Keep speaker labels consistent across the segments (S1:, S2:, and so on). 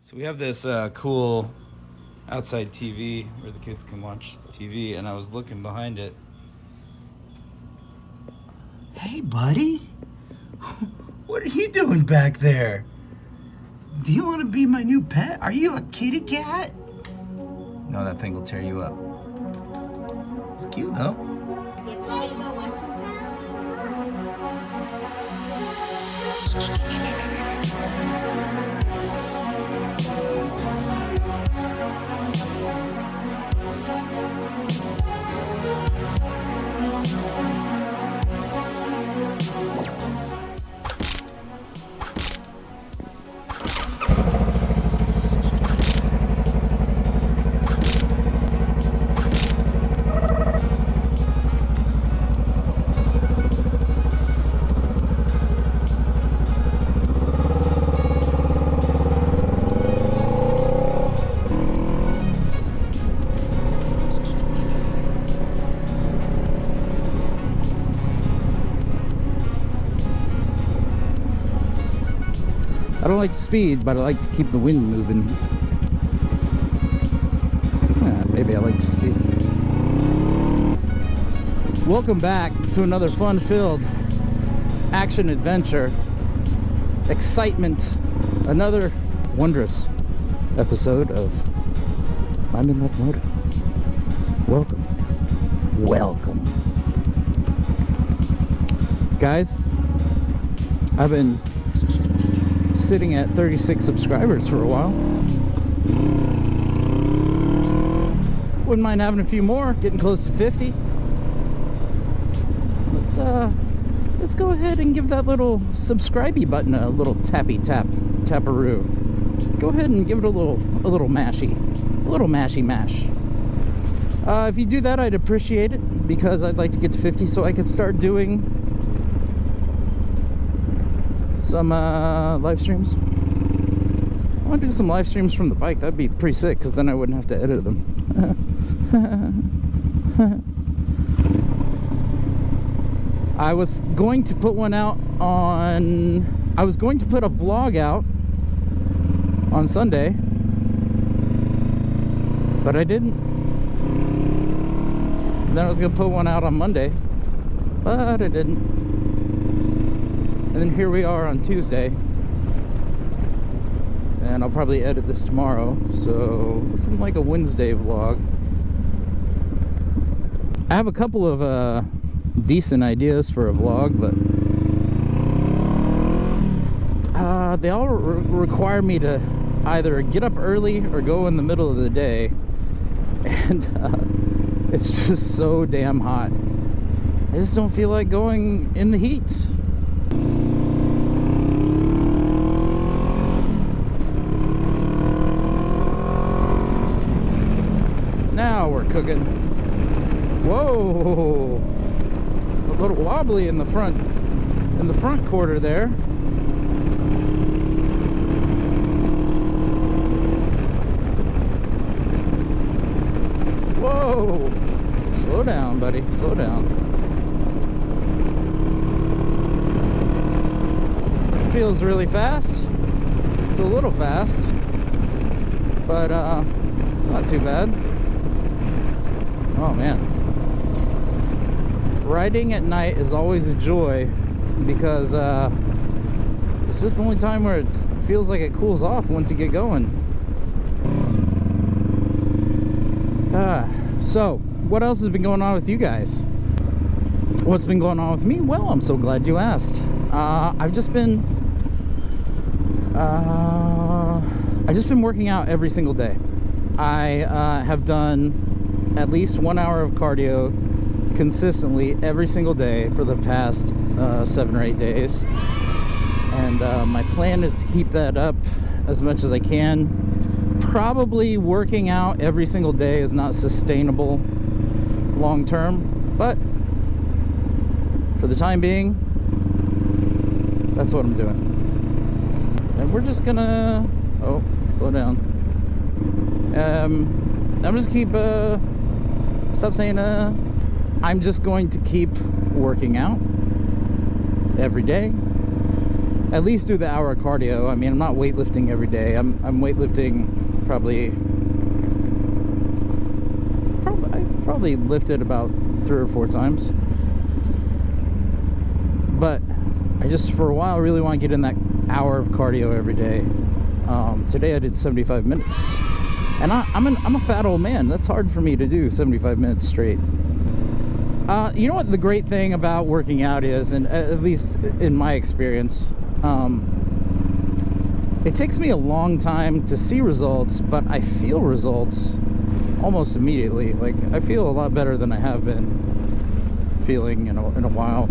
S1: So we have this cool outside TV where the kids can watch TV, and I was looking behind it. Hey, buddy. What are you doing back there? Do you want to be my new pet? Are you a kitty cat? No, that thing will tear you up. It's cute, though. I don't like to speed, but I like to keep the wind moving. Maybe I like to speed. Welcome back to another fun-filled action adventure, excitement, another wondrous episode of I'm in Left Moto. Welcome. Welcome. Guys, I've been sitting at 36 subscribers for a while. Wouldn't mind having a few more, getting close to 50. Let's go ahead and give that little subscribey button a little taparoo. Go ahead and give it a little mashy mash. If you do that, I'd appreciate it, because I'd like to get to 50 so I could start doing some live streams. I want to do some live streams from the bike. That'd be pretty sick, because then I wouldn't have to edit them. I was going to put one out on... I was going to put a vlog out on Sunday, but I didn't. And then I was going to put one out on Monday, but I didn't. And then here we are on Tuesday, and I'll probably edit this tomorrow, so looking like a Wednesday vlog. I have a couple of decent ideas for a vlog, but they all require me to either get up early or go in the middle of the day, and it's just so damn hot. I just don't feel like going in the heat. Now we're cooking. Whoa, a little wobbly in the front quarter there. Whoa, slow down, buddy, slow down. It feels really fast. It's a little fast, but it's not too bad. Oh man, riding at night is always a joy, because it's just the only time where it feels like it cools off once you get going. So what else has been going on with you guys? What's been going on with me? Well, I'm so glad you asked. I've just been working out every single day. I have done at least 1 hour of cardio consistently every single day for the past 7 or 8 days, and my plan is to keep that up as much as I can. Probably working out every single day is not sustainable long term, but for the time being, that's what I'm doing. And we're just gonna slow down. I'm just keep stop saying I'm just going to keep working out every day, at least do the hour of cardio. I mean, I'm not weightlifting every day. I'm weightlifting I probably lifted about 3 or 4 times. But I just, for a while, really want to get in that hour of cardio every day. Today I did 75 minutes. And I'm a fat old man. That's hard for me to do 75 minutes straight. You know what the great thing about working out is, and at least in my experience, it takes me a long time to see results, but I feel results almost immediately. Like, I feel a lot better than I have been feeling in a while.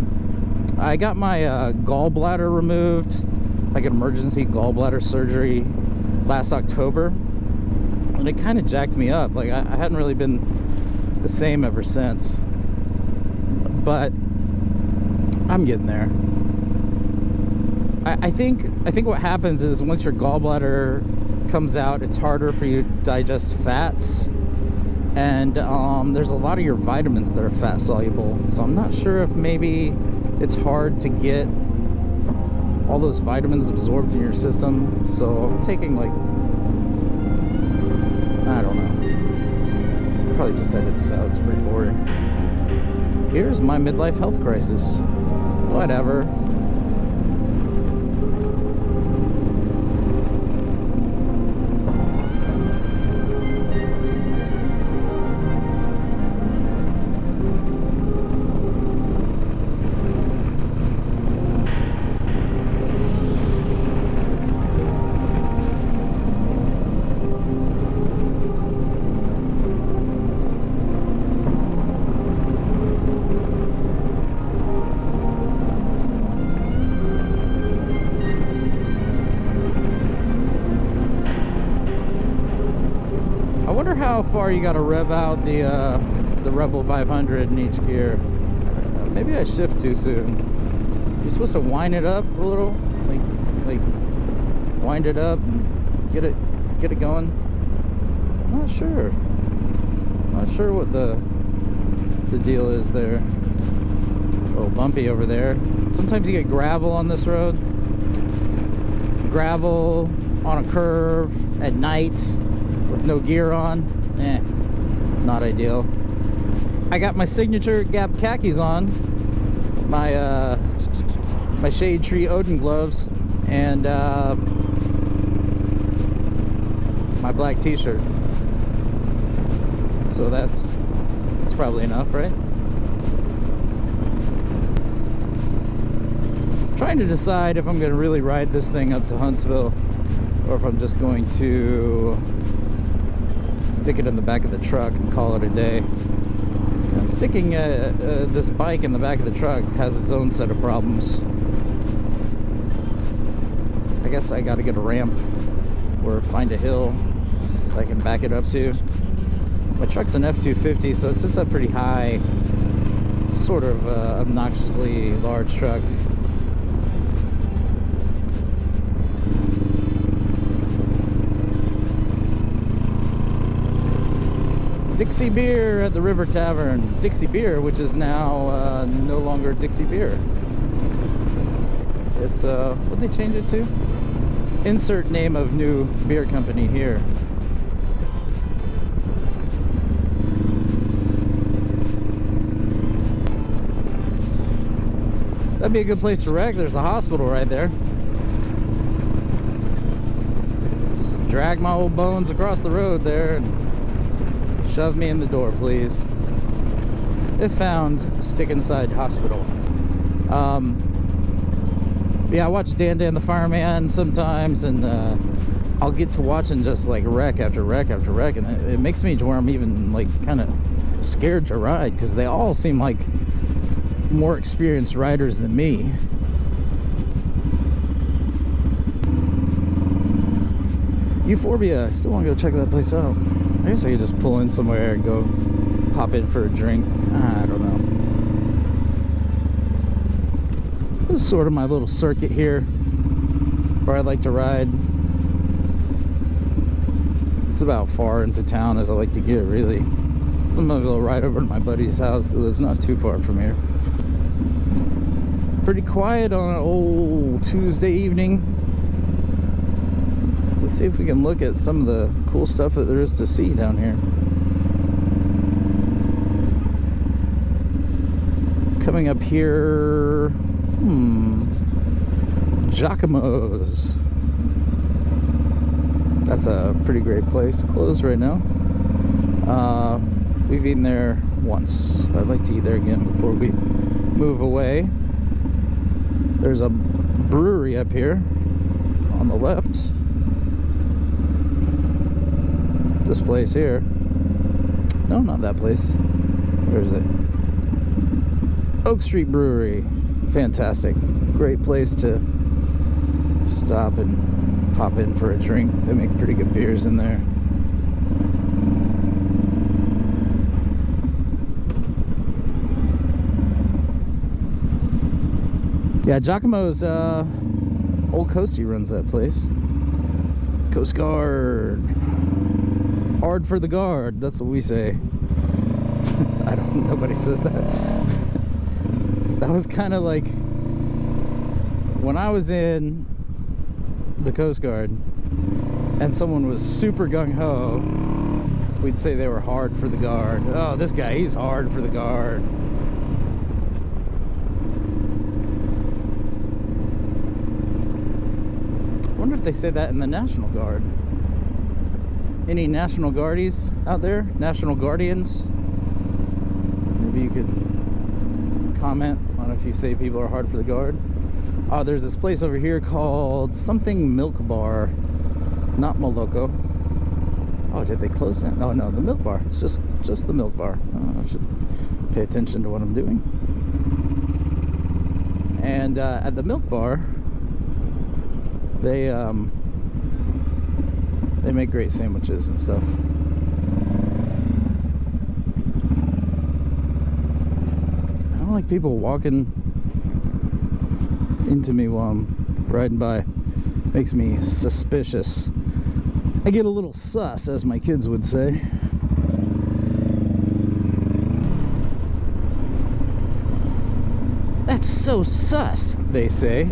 S1: I got my gallbladder removed, like an emergency gallbladder surgery last October, and it kind of jacked me up. Like, I hadn't really been the same ever since, but I'm getting there. I think what happens is, once your gallbladder comes out, it's harder for you to digest fats, and there's a lot of your vitamins that are fat soluble. So I'm not sure if maybe it's hard to get all those vitamins absorbed in your system. So I'm taking, like, I don't know. So probably just edit this out. It's pretty boring. Here's my midlife health crisis. Whatever. How far you got to rev out the Rebel 500 in each gear. Maybe I shift too soon. You're supposed to wind it up a little, like wind it up and get it going. I'm not sure. Not sure what the deal is there. A little bumpy over there. Sometimes you get gravel on this road. Gravel on a curve at night with no gear on. Not ideal. I got my signature Gap khakis on, my Shade Tree Odin gloves, and my black t-shirt. So that's probably enough, right? I'm trying to decide if I'm going to really ride this thing up to Huntsville, or if I'm just going to stick it in the back of the truck and call it a day. Now, sticking this bike in the back of the truck has its own set of problems. I guess I got to get a ramp or find a hill I can back it up to. My truck's an F-250, so it sits up pretty high. It's sort of obnoxiously large truck. Dixie Beer at the River Tavern. Dixie Beer, which is now no longer Dixie Beer. It's what'd they change it to? Insert name of new beer company here. That'd be a good place to wreck. There's a hospital right there. Just drag my old bones across the road there and shove me in the door, please. If found, stick inside hospital. Yeah, I watch Dan the Fireman sometimes, and I'll get to watching just like wreck after wreck after wreck, and it makes me to where I'm even like kind of scared to ride, because they all seem like more experienced riders than me. Euphorbia, I still want to go check that place out. I guess I could just pull in somewhere and go pop in for a drink. I don't know. This is sort of my little circuit here where I like to ride. It's about far into town as I like to get, really. I'm gonna go ride over to my buddy's house who lives not too far from here. Pretty quiet on an old Tuesday evening. Let's see if we can look at some of the cool stuff that there is to see down here. Coming up here, Giacomo's. That's a pretty great place. Closed right now. We've eaten there once. I'd like to eat there again before we move away. There's a brewery up here on the left. This place here. No, not that place. Where is it? Oak Street Brewery. Fantastic. Great place to stop and pop in for a drink. They make pretty good beers in there. Yeah, Giacomo's old Coastie runs that place. Coast Guard. Hard for the guard. That's what we say. I don't. Nobody says that. That was kind of like when I was in the Coast Guard and someone was super gung-ho, we'd say they were hard for the guard. Oh, this guy, he's hard for the guard. I wonder if they say that in the National Guard. Any National Guardies out there? National Guardians? Maybe you could comment on if you say people are hard for the guard. Oh, there's this place over here called something Milk Bar. Not Moloko. Oh, did they close down? Oh no, the Milk Bar. It's just the Milk Bar. Oh, I should pay attention to what I'm doing. And at the Milk Bar, they make great sandwiches and stuff. I don't like people walking into me while I'm riding by. Makes me suspicious. I get a little sus, as my kids would say. That's so sus, they say.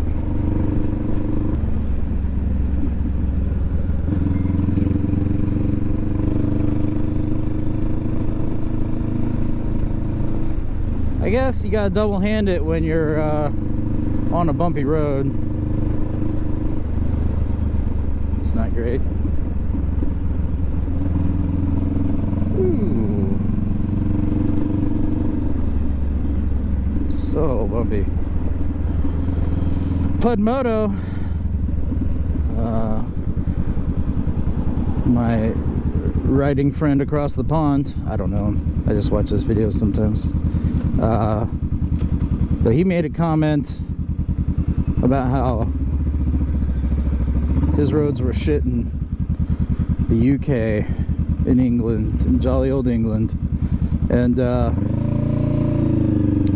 S1: I guess you gotta double hand it when you're on a bumpy road. It's not great. Ooh. So bumpy. Pudmoto. My riding friend across the pond. I don't know him. I just watch his videos sometimes. But he made a comment about how his roads were shit in the UK, in England, in jolly old England. And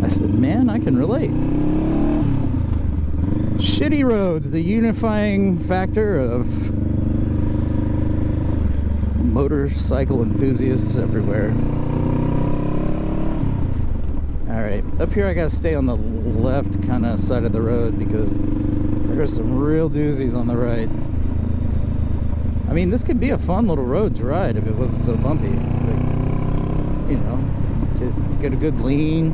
S1: I said, man, I can relate. Shitty roads, the unifying factor of motorcycle enthusiasts everywhere. Alright, up here I gotta stay on the left kind of side of the road because there's some real doozies on the right. I mean, this could be a fun little road to ride if it wasn't so bumpy. Like, you know, get a good lean.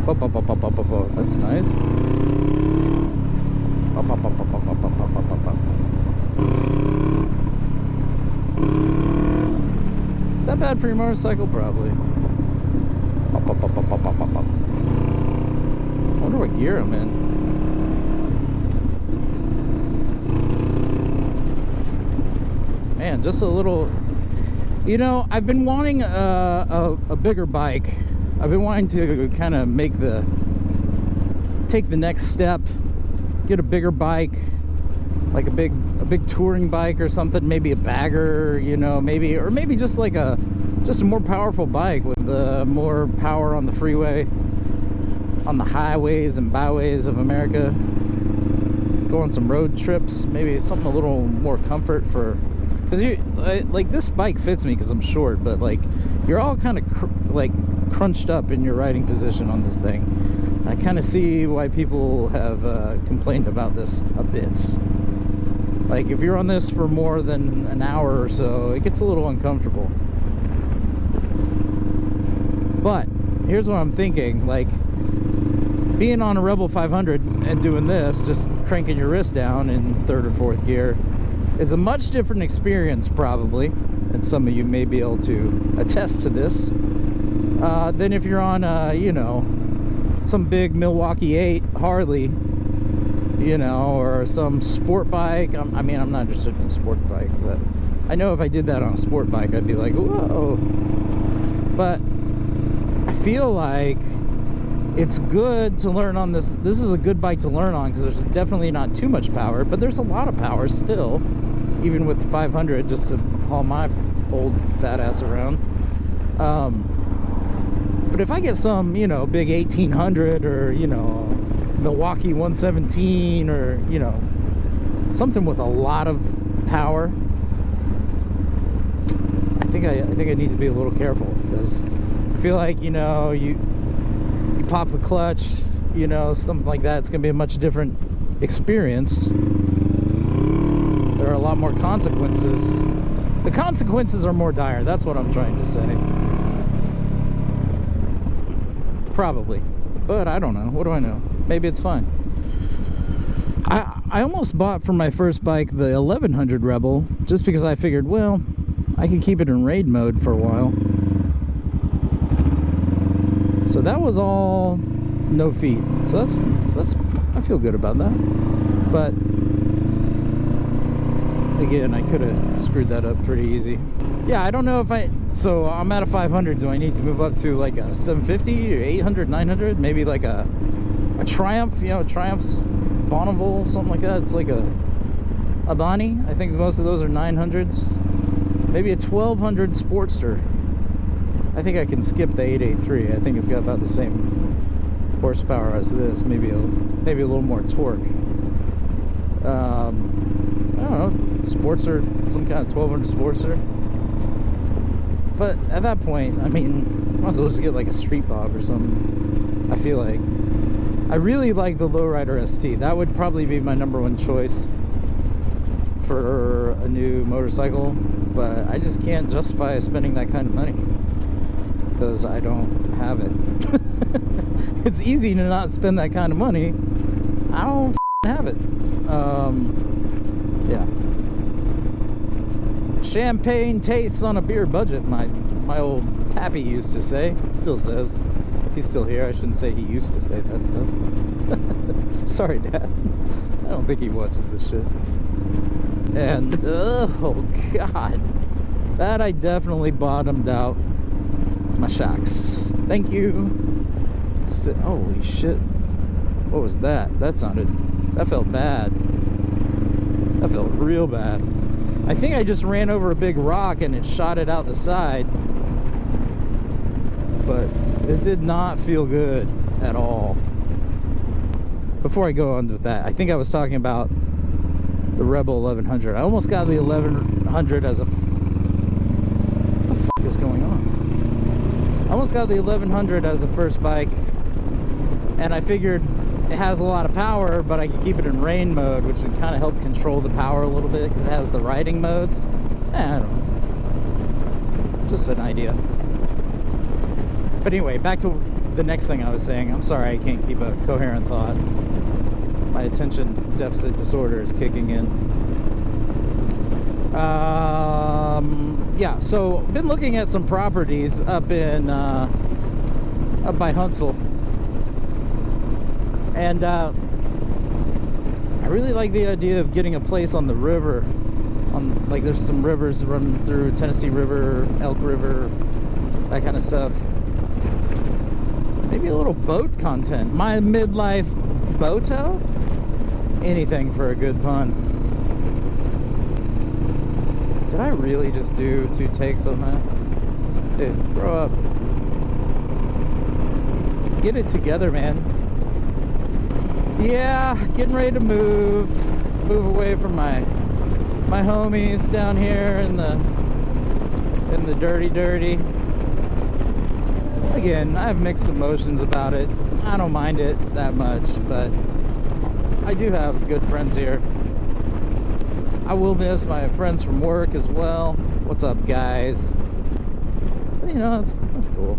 S1: That's nice. Is that bad for your motorcycle? Probably. I wonder what gear I'm in. Man, just a little. You know, I've been wanting a bigger bike. I've been wanting to kind of take the next step, get a bigger bike, like a big touring bike or something, maybe a bagger, you know, maybe just like a more powerful bike with more power on the freeway, on the highways and byways of America. Go on some road trips, maybe something a little more comfort for, because you like this bike fits me because I'm short, but like you're all kind of like crunched up in your riding position on this thing. I kind of see why people have complained about this a bit. Like, if you're on this for more than an hour or so, it gets a little uncomfortable. But here's what I'm thinking, like, being on a Rebel 500 and doing this, just cranking your wrist down in 3rd or 4th gear, is a much different experience probably, and some of you may be able to attest to this, than if you're on you know, some big Milwaukee 8 Harley, you know, or some sport bike. I mean, I'm not interested in a sport bike, but I know if I did that on a sport bike, I'd be like, whoa. But I feel like it's good to learn on this. This is a good bike to learn on because there's definitely not too much power, but there's a lot of power still, even with 500, just to haul my old fat ass around. But if I get some, you know, big 1800 or, you know, Milwaukee 117 or, you know, something with a lot of power, I think I need to be a little careful, because I feel like, you know, you pop the clutch, you know, something like that, it's gonna be a much different experience. There are a lot more consequences. The consequences are more dire, that's what I'm trying to say. Probably, but I don't know. What do I know? Maybe it's fine. I almost bought for my first bike the 1100 Rebel, just because I figured, well, I can keep it in raid mode for a while. So that was all no feet. So that's I feel good about that. But again, I could have screwed that up pretty easy. Yeah, I don't know if so I'm at a 500. Do I need to move up to like a 750 or 800, 900? Maybe like a Triumph, you know, Triumph's Bonneville, something like that. It's like a Bonnie. I think most of those are 900s. Maybe a 1200 Sportster. I think I can skip the 883. I think it's got about the same horsepower as this. Maybe a little more torque. I don't know, Sportster, some kind of 1200 Sportster. But at that point, I mean, might as well just get like a Street Bob or something. I feel like I really like the Lowrider ST. That would probably be my #1 choice for a new motorcycle, but I just can't justify spending that kind of money because I don't have it. It's easy to not spend that kind of money. I don't have it. Yeah. Champagne tastes on a beer budget, my old pappy used to say. Still says. He's still here. I shouldn't say he used to say that stuff. Sorry, Dad. I don't think he watches this shit. And oh god, that I definitely bottomed out my shocks. Thank you. Holy shit, what was that? That felt bad. That felt real bad. I think I just ran over a big rock and it shot it out the side, but it did not feel good at all. Before I go on with that, I think I was talking about the Rebel 1100. I almost got the 1100 as a... What the fuck is going on? I almost got the 1100 as a first bike, and I figured it has a lot of power, but I can keep it in rain mode, which would kind of help control the power a little bit because it has the riding modes. I don't know. Just an idea. But anyway, back to the next thing I was saying. I'm sorry I can't keep a coherent thought. My attention deficit disorder is kicking in. Yeah, so been looking at some properties up by Huntsville, and I really like the idea of getting a place on the river. Like there's some rivers running through, Tennessee River, Elk River, that kind of stuff. Maybe a little boat content. My midlife boato? Anything for a good pun. Did I really just do 2 takes on that? Dude, grow up. Get it together, man. Yeah, getting ready to move away from my homies down here in the dirty. I Again, I have mixed emotions about it. I don't mind it that much, but I do have good friends here. I will miss my friends from work as well. What's up, guys? But, you know, that's cool.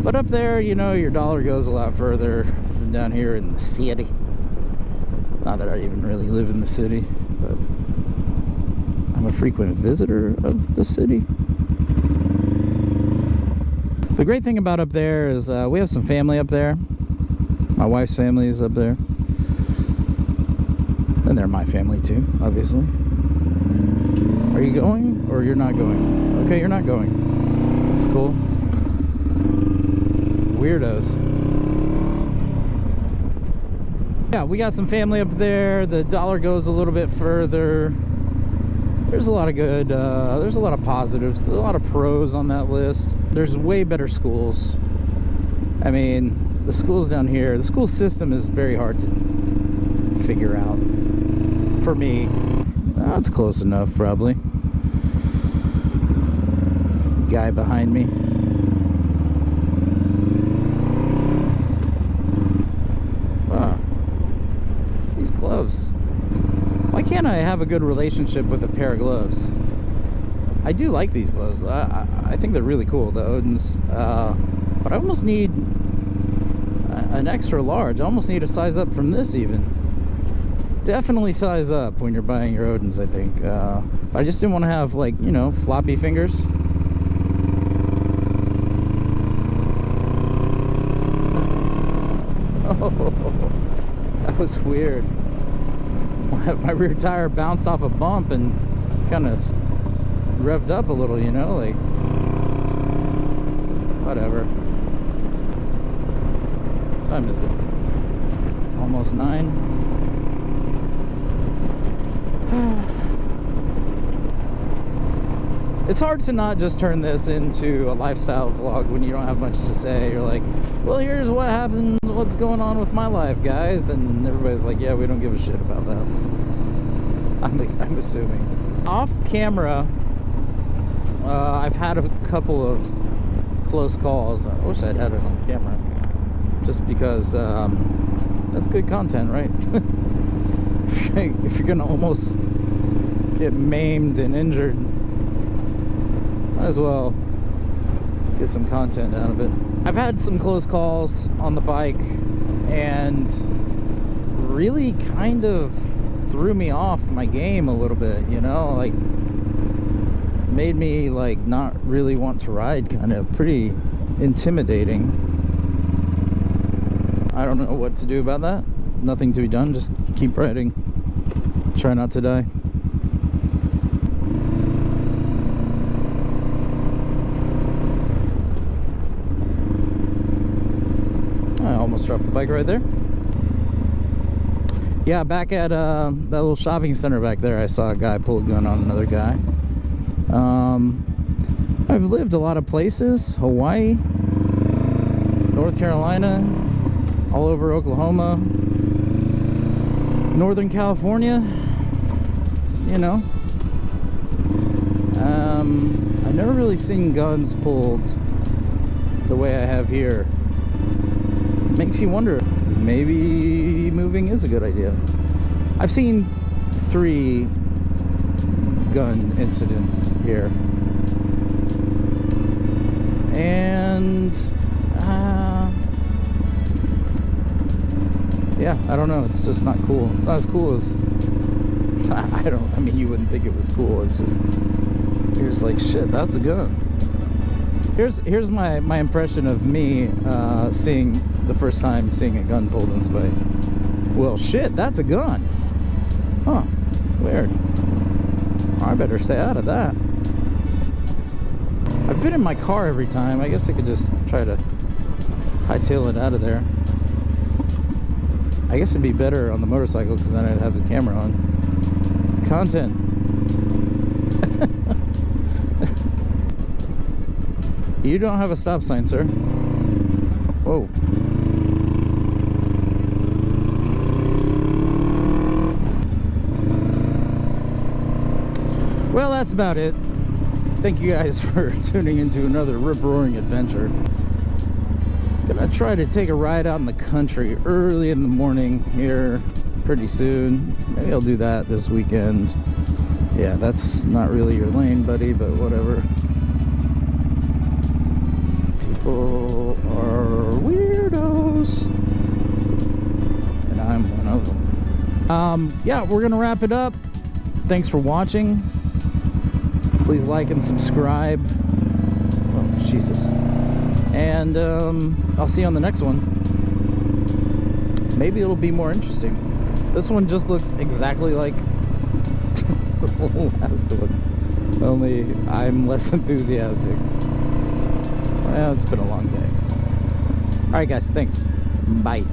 S1: But up there, you know, your dollar goes a lot further than down here in the city. Not that I even really live in the city, but I'm a frequent visitor of the city. The great thing about up there is we have some family up there. My wife's family is up there. And they're my family too, obviously. Are you going or you're not going? Okay, you're not going. That's cool. Weirdos. Yeah, we got some family up there. The dollar goes a little bit further. There's a lot of good, there's a lot of positives, there's a lot of pros on that list. There's way better schools. I mean, the schools down here, the school system is very hard to figure out. For me, that's close enough, probably. Guy behind me. Wow. These gloves. Why can't I have a good relationship with a pair of gloves? I do like these gloves. I think they're really cool, the Odins. But I almost need an extra large. I almost need a size up from this even. Definitely size up when you're buying your Odins, I think. I just didn't want to have, like, you know, floppy fingers. Oh, that was weird. My rear tire bounced off a bump and kind of revved up a little, you know, like, whatever. What time is it? Almost 9. It's hard to not just turn this into a lifestyle vlog when you don't have much to say. You're like, well, here's what happened, what's going on with my life, guys, and everybody's like, yeah, we don't give a shit about that. I'm assuming. Off camera, I've had a couple of close calls. I wish I'd had it on camera, just because that's good content, right? If you're gonna almost get maimed and injured, might as well get some content out of it. I've had some close calls on the bike, and really kind of threw me off my game a little bit, you know, like made me like not really want to ride, kind of pretty intimidating. I don't know what to do about that. Nothing to be done, just keep riding, try not to die. I almost dropped the bike right there. Yeah, back at that little shopping center back there, I saw a guy pull a gun on another guy. I've lived a lot of places: Hawaii, North Carolina, all over Oklahoma, Northern California, you know. I've never really seen guns pulled the way I have here. It makes you wonder, maybe moving is a good idea. I've seen 3 gun incidents here, and yeah, I don't know, it's just not cool. It's not as cool as I mean, you wouldn't think it was cool. It's just, you're just like, shit, that's a gun. Here's my impression of me seeing the first time seeing a gun pulled in this way. Well, shit, that's a gun. Huh, weird. I better stay out of that. I've been in my car every time. I guess I could just try to hightail it out of there. I guess it'd be better on the motorcycle because then I'd have the camera on. Content. You don't have a stop sign, sir. Whoa. Well, that's about it. thank you guys for tuning into another rip-roaring adventure. Gonna try to take a ride out in the country early in the morning here pretty soon. Maybe I'll do that this weekend. Yeah, that's not really your lane, buddy, but whatever. People are weirdos, and I'm one of them. Yeah, we're gonna wrap it up. Thanks for watching. Please like and subscribe. Oh, Jesus. And I'll see you on the next one. Maybe it'll be more interesting. This one just looks exactly like the last one, only I'm less enthusiastic. Well, it's been a long day. Alright guys, thanks. Bye.